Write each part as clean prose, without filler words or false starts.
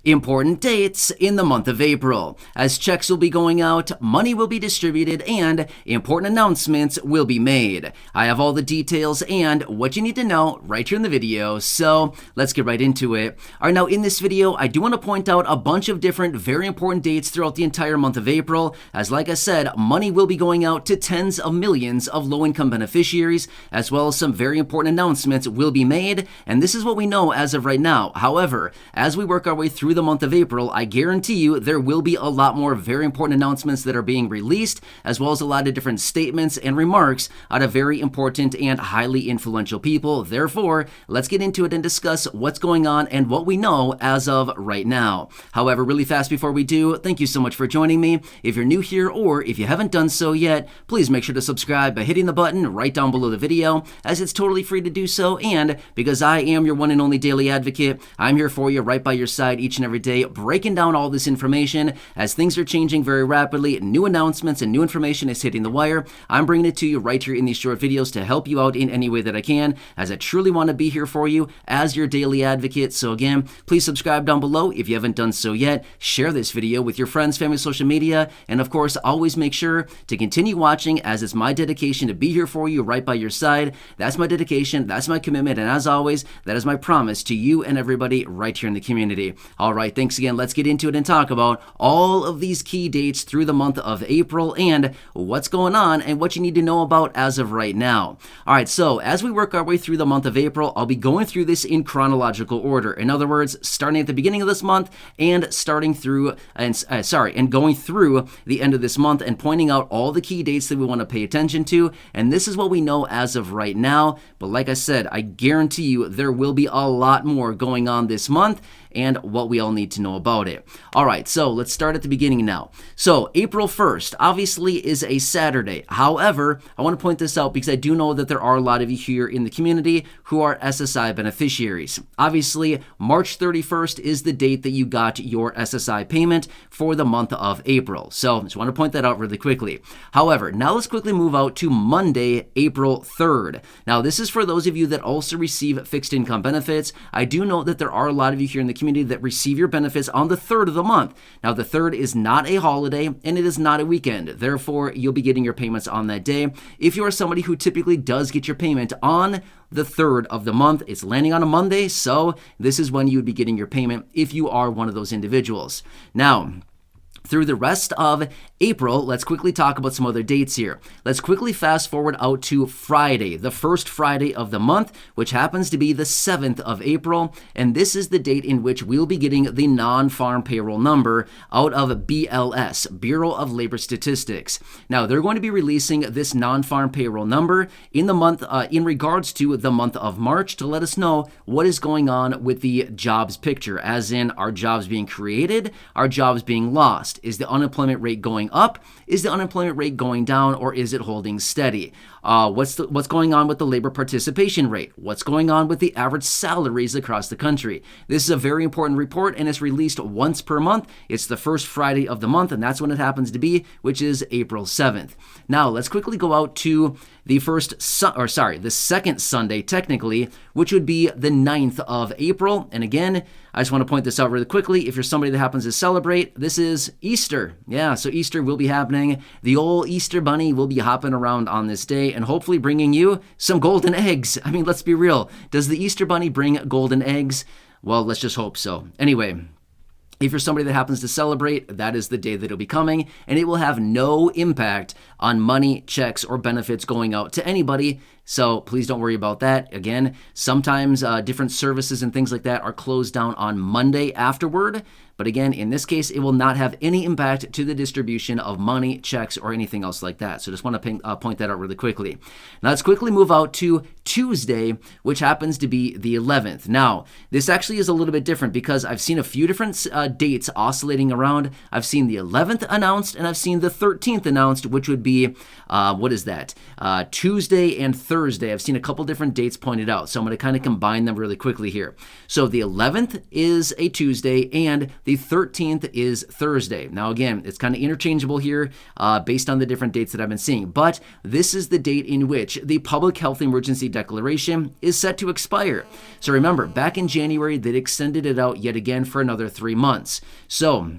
Important dates in the month of April, as checks will be going out, money will be distributed, and important announcements will be made. I have all the details and what you need to know right here in the video, so let's get right into it. All right, now in this video, I do want to point out a bunch of different very important dates throughout the entire month of April, as like I said, money will be going out to tens of millions of low-income beneficiaries, as well as some very important announcements will be made, and this is what we know as of right now. However, as we work our way through the month of April, I guarantee you there will be a lot more very important announcements that are being released, as well as a lot of different statements and remarks out of very important and highly influential people. Therefore, let's get into it and discuss what's going on and what we know as of right now. However, really fast before we do, thank you so much for joining me. If you're new here or if you haven't done so yet, please make sure to subscribe by hitting the button right down below the video, as it's totally free to do so, and because I am your one and only daily advocate, I'm here for you right by your side each and every day, breaking down all this information as things are changing very rapidly. New announcements and new information is hitting the wire. I'm bringing it to you right here in these short videos to help you out in any way that I can, as I truly want to be here for you as your daily advocate. So again, please subscribe down below if you haven't done so yet. Share this video with your friends, family, social media, and of course, always make sure to continue watching, as it's my dedication to be here for you right by your side. That's my dedication, that's my commitment, and as always, that is my promise to you and everybody right here in the community. All right, thanks again. Let's get into it and talk about all of these key dates through the month of April and what's going on and what you need to know about as of right now. All right, so as we work our way through the month of April, I'll be going through this in chronological order. In other words, starting at the beginning of this month and starting through and going through the end of this month and pointing out all the key dates that we want to pay attention to. And this is what we know as of right now. But like I said, I guarantee you there will be a lot more going on this month and what we all need to know about it. All right, so let's start at the beginning now. So April 1st obviously is a Saturday. However, I want to point this out because I do know that there are a lot of you here in the community who are SSI beneficiaries. Obviously, March 31st is the date that you got your SSI payment for the month of April. So I just want to point that out really quickly. However, now let's quickly move out to Monday, April 3rd. Now, this is for those of you that also receive fixed income benefits. I do know that there are a lot of you here in the community that receive your benefits on the 3rd of the month. Now, the 3rd is not a holiday and it is not a weekend. Therefore, you'll be getting your payments on that day. If you are somebody who typically does get your payment on the 3rd of the month, it's landing on a Monday, so this is when you would be getting your payment if you are one of those individuals. Now, through the rest of April, let's quickly talk about some other dates here. Let's quickly fast forward out to Friday, the first Friday of the month, which happens to be the 7th of April, and this is the date in which we'll be getting the non-farm payroll number out of BLS, Bureau of Labor Statistics. Now, they're going to be releasing this non-farm payroll number in the month, in regards to the month of March, to let us know what is going on with the jobs picture, as in, are jobs being created, are jobs being lost? Is the unemployment rate going up? Is the unemployment rate going down, or is it holding steady? What's going on with the labor participation rate? What's going on with the average salaries across the country? This is a very important report, and it's released once per month. It's the first Friday of the month, and that's when it happens to be, which is April 7th. Now, let's quickly go out to the the second Sunday, technically, which would be the 9th of April. And again, I just want to point this out really quickly. If you're somebody that happens to celebrate, this is Easter. Yeah, so Easter will be happening. The old Easter bunny will be hopping around on this day and hopefully bringing you some golden eggs. I mean, let's be real. Does the Easter bunny bring golden eggs? Well, let's just hope so. Anyway, if you're somebody that happens to celebrate, that is the day that it'll be coming, and it will have no impact on money, checks, or benefits going out to anybody. So please don't worry about that. Again, sometimes different services and things like that are closed down on Monday afterward. But again, in this case, it will not have any impact to the distribution of money, checks, or anything else like that. So just want to point that out really quickly. Now let's quickly move out to Tuesday, which happens to be the 11th. Now, this actually is a little bit different because I've seen a few different dates oscillating around. I've seen the 11th announced, and I've seen the 13th announced, which would be, Tuesday and Thursday. I've seen a couple different dates pointed out, so I'm going to kind of combine them really quickly here. So the 11th is a Tuesday, and the 13th is Thursday. Now, again, it's kind of interchangeable here based on the different dates that I've been seeing, but this is the date in which the public health emergency declaration is set to expire. So remember, back in January, they extended it out yet again for another 3 months. So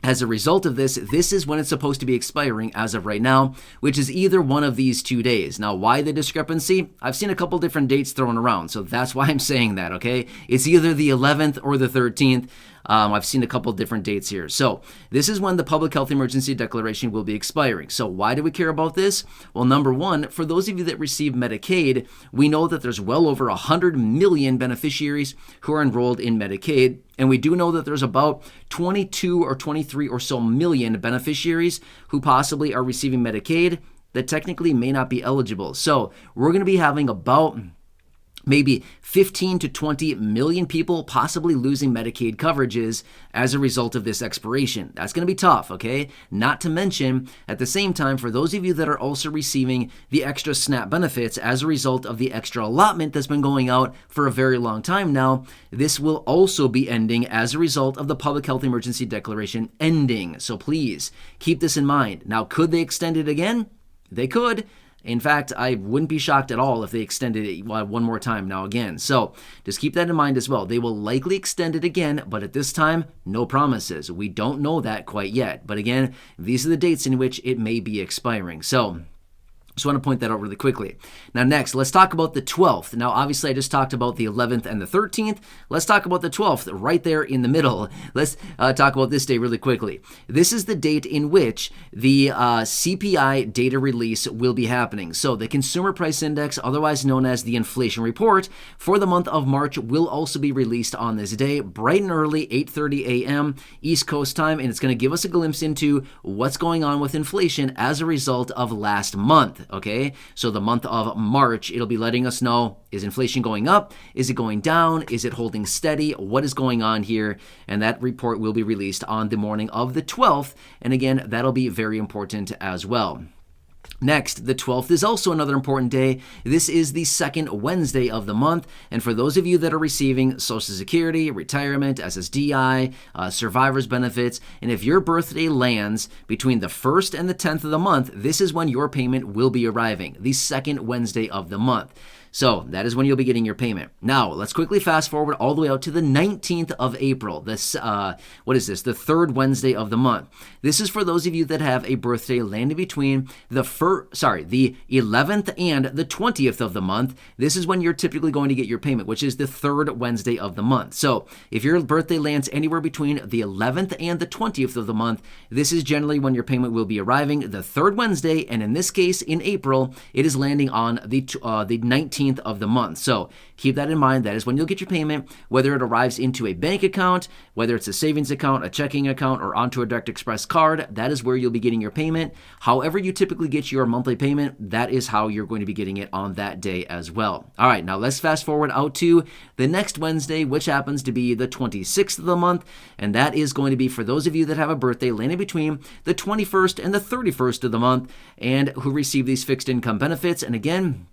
as a result of this, this is when it's supposed to be expiring as of right now, which is either one of these 2 days. Now, why the discrepancy? I've seen a couple different dates thrown around, so that's why I'm saying that, okay? It's either the 11th or the 13th. I've seen a couple different dates here. So this is when the public health emergency declaration will be expiring. So why do we care about this? Well, number one, for those of you that receive Medicaid, we know that there's well over 100 million beneficiaries who are enrolled in Medicaid. And we do know that there's about 22 or 23 or so million beneficiaries who possibly are receiving Medicaid that technically may not be eligible. So we're going to be having about maybe 15 to 20 million people possibly losing Medicaid coverages as a result of this expiration. That's going to be tough, okay? Not to mention, at the same time, for those of you that are also receiving the extra SNAP benefits as a result of the extra allotment that's been going out for a very long time now, this will also be ending as a result of the public health emergency declaration ending. So please keep this in mind. Now, could they extend it again? They could. In fact, I wouldn't be shocked at all if they extended it one more time now again. So just keep that in mind as well. They will likely extend it again, but at this time, no promises. We don't know that quite yet. But again, these are the dates in which it may be expiring. So just want to point that out really quickly. Now next, let's talk about the 12th. Now obviously I just talked about the 11th and the 13th. Let's talk about the 12th right there in the middle. Let's talk about this day really quickly. This is the date in which the CPI data release will be happening. So the Consumer Price Index, otherwise known as the inflation report, for the month of March will also be released on this day, bright and early, 8:30 a.m. East Coast time, and it's going to give us a glimpse into what's going on with inflation as a result of last month. Okay, so the month of March, it'll be letting us know, is inflation going up? Is it going down? Is it holding steady? What is going on here? And that report will be released on the morning of the 12th. And again, that'll be very important as well. Next, the 12th is also another important day. This is the second Wednesday of the month. And for those of you that are receiving Social Security, retirement, SSDI, survivor's benefits, and if your birthday lands between the 1st and the 10th of the month, this is when your payment will be arriving, the second Wednesday of the month. So that is when you'll be getting your payment. Now, let's quickly fast forward all the way out to the 19th of April. This, what is this? The third Wednesday of the month. This is for those of you that have a birthday landing between the 11th and the 20th of the month. This is when you're typically going to get your payment, which is the third Wednesday of the month. So if your birthday lands anywhere between the 11th and the 20th of the month, this is generally when your payment will be arriving, the third Wednesday. And in this case, in April, it is landing on the 19th of the month. So keep that in mind. That is when you'll get your payment, whether it arrives into a bank account, whether it's a savings account, a checking account, or onto a Direct Express card. That is where you'll be getting your payment. However you typically get your monthly payment, that is how you're going to be getting it on that day as well. All right, now let's fast forward out to the next Wednesday, which happens to be the 26th of the month, and that is going to be for those of you that have a birthday landing between the 21st and the 31st of the month and who receive these fixed income benefits. And again,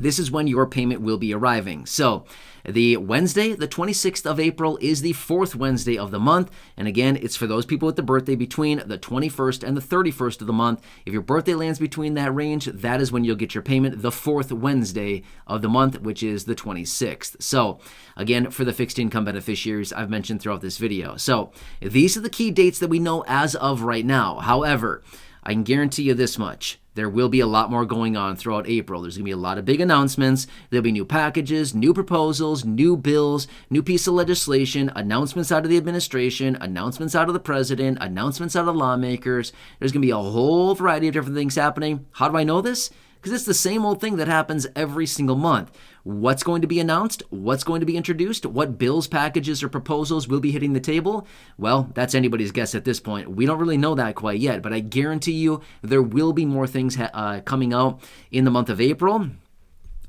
this is when your payment will be arriving. So the Wednesday, the 26th of April, is the fourth Wednesday of the month. And again, it's for those people with the birthday between the 21st and the 31st of the month. If your birthday lands between that range, that is when you'll get your payment, the fourth Wednesday of the month, which is the 26th. So again, for the fixed income beneficiaries I've mentioned throughout this video. So these are the key dates that we know as of right now. However, I can guarantee you this much. There will be a lot more going on throughout April. There's going to be a lot of big announcements. There'll be new packages, new proposals, new bills, new piece of legislation, announcements out of the administration, announcements out of the president, announcements out of lawmakers. There's going to be a whole variety of different things happening. How do I know this? Because it's the same old thing that happens every single month. What's going to be announced? What's going to be introduced? What bills, packages, or proposals will be hitting the table? Well, that's anybody's guess at this point. We don't really know that quite yet, but I guarantee you there will be more things coming out in the month of April.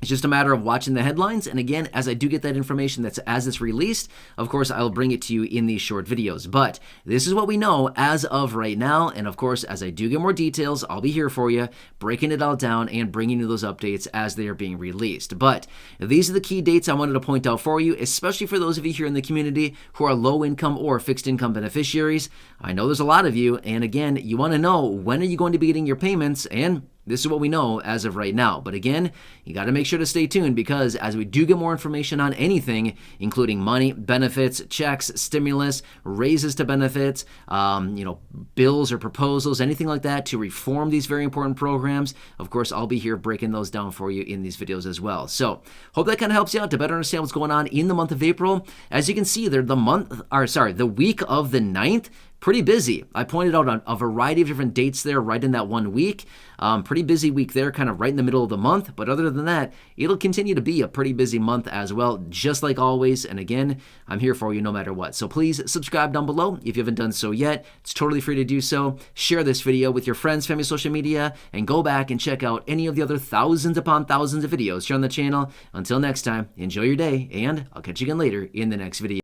It's just a matter of watching the headlines. And again, as I do get that information as it's released, of course, I'll bring it to you in these short videos. But this is what we know as of right now. And of course, as I do get more details, I'll be here for you, breaking it all down and bringing you those updates as they are being released. But these are the key dates I wanted to point out for you, especially for those of you here in the community who are low income or fixed income beneficiaries. I know there's a lot of you. And again, you want to know, when are you going to be getting your payments? And This is what we know as of right now. But again, you got to make sure to stay tuned, because as we do get more information on anything, including money, benefits, checks, stimulus, raises to benefits, bills or proposals, anything like that to reform these very important programs, of course, I'll be here breaking those down for you in these videos as well. So hope that kind of helps you out to better understand what's going on in the month of April. As you can see there, the week of the 9th, pretty busy. I pointed out a variety of different dates there right in that 1 week. Pretty busy week there, kind of right in the middle of the month. But other than that, it'll continue to be a pretty busy month as well, just like always. And again, I'm here for you no matter what. So please subscribe down below if you haven't done so yet. It's totally free to do so. Share this video with your friends, family, social media, and go back and check out any of the other thousands upon thousands of videos here on the channel. Until next time, enjoy your day, and I'll catch you again later in the next video.